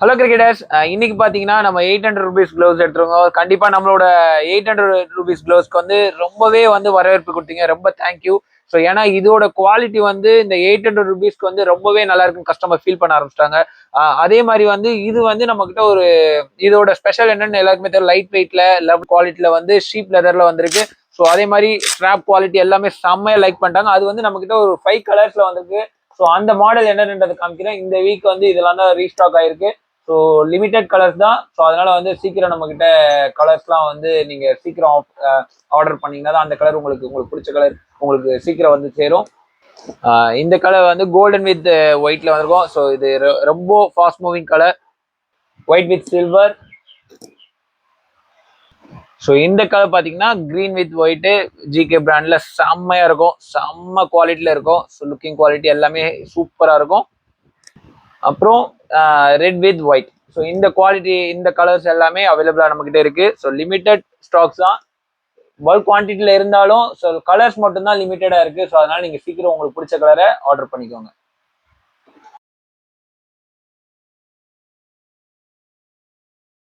Hello cricketers, இன்னைக்கு பார்த்தீங்கன்னா நம்ம 800 ரூபீஸ் க்ளவுஸ் எடுத்துருக்கோம். கண்டிப்பாக நம்மளோட 800 ரூபீஸ் க்ளவுஸ்க்கு வந்து ரொம்பவே வந்து வரவேற்பு கொடுத்தீங்க. ரொம்ப தேங்க்யூ. ஸோ ஏன்னா இதோட குவாலிட்டி வந்து இந்த 800 ரூபீஸ்க்கு வந்து ரொம்பவே நல்லா இருக்குன்னு கஸ்டமர் ஃபீல் பண்ண ஆரம்பிச்சிட்டாங்க. அதே மாதிரி வந்து இது வந்து நம்ம கிட்ட ஒரு இதோட ஸ்பெஷல் என்னன்னு எல்லாருக்குமே தெரியும். லைட் வெயிட்ல லெவ் குவாலிட்டியில வந்து ஷீப் லெதர்ல வந்திருக்கு. ஸோ அதே மாதிரி ஸ்ட்ராப் குவாலிட்டி எல்லாமே செம்மையா லைக் பண்ணிட்டாங்க. அது வந்து நம்ம கிட்ட ஒரு 5 கலர்ஸ்ல வந்திருக்கு. ஸோ அந்த மாடல் என்னன்றது காமிக்கிறேன். இந்த வீக் வந்து இதெல்லாம் தான் ரீஸ்டாக் ஆயிருக்கு. ஸோ லிமிடெட் கலர்ஸ் தான். ஸோ அதனால வந்து சீக்கிரம் நம்ம கிட்ட கலர்ஸ்லாம் வந்து நீங்க சீக்கிரம் ஆர்டர் பண்ணீங்கன்னா தான் அந்த கலர் உங்களுக்கு பிடிச்ச கலர் உங்களுக்கு சீக்கிரம் வந்து சேரும். இந்த கலர் வந்து கோல்டன் வித் ஒயிட்ல வந்திருக்கும். ஸோ இது ரொம்ப fast moving colour, white with silver. So இந்த கலர் பார்த்தீங்கன்னா கிரீன் வித் ஒயிட்டு ஜிகே பிராண்ட்ல செம்மையா இருக்கும், செம்ம குவாலிட்டியில இருக்கும். ஸோ லுக்கிங் குவாலிட்டி எல்லாமே சூப்பரா இருக்கும். அப்புறம் ரெட் வித் ஒயிட். ஸோ இந்த குவாலிட்டி இந்த கலர்ஸ் எல்லாமே அவைலபிளா நம்ம கிட்ட இருக்கு. ஸோ லிமிடெட் ஸ்டாக்ஸ் தான், பல்க் குவான்டிட்டியில இருந்தாலும் ஸோ கலர்ஸ் மட்டும் தான் லிமிட்டடா இருக்கு. ஸோ அதனால நீங்க சீக்கிரம் உங்களுக்கு பிடிச்ச கலரை ஆர்டர் பண்ணிக்கோங்க.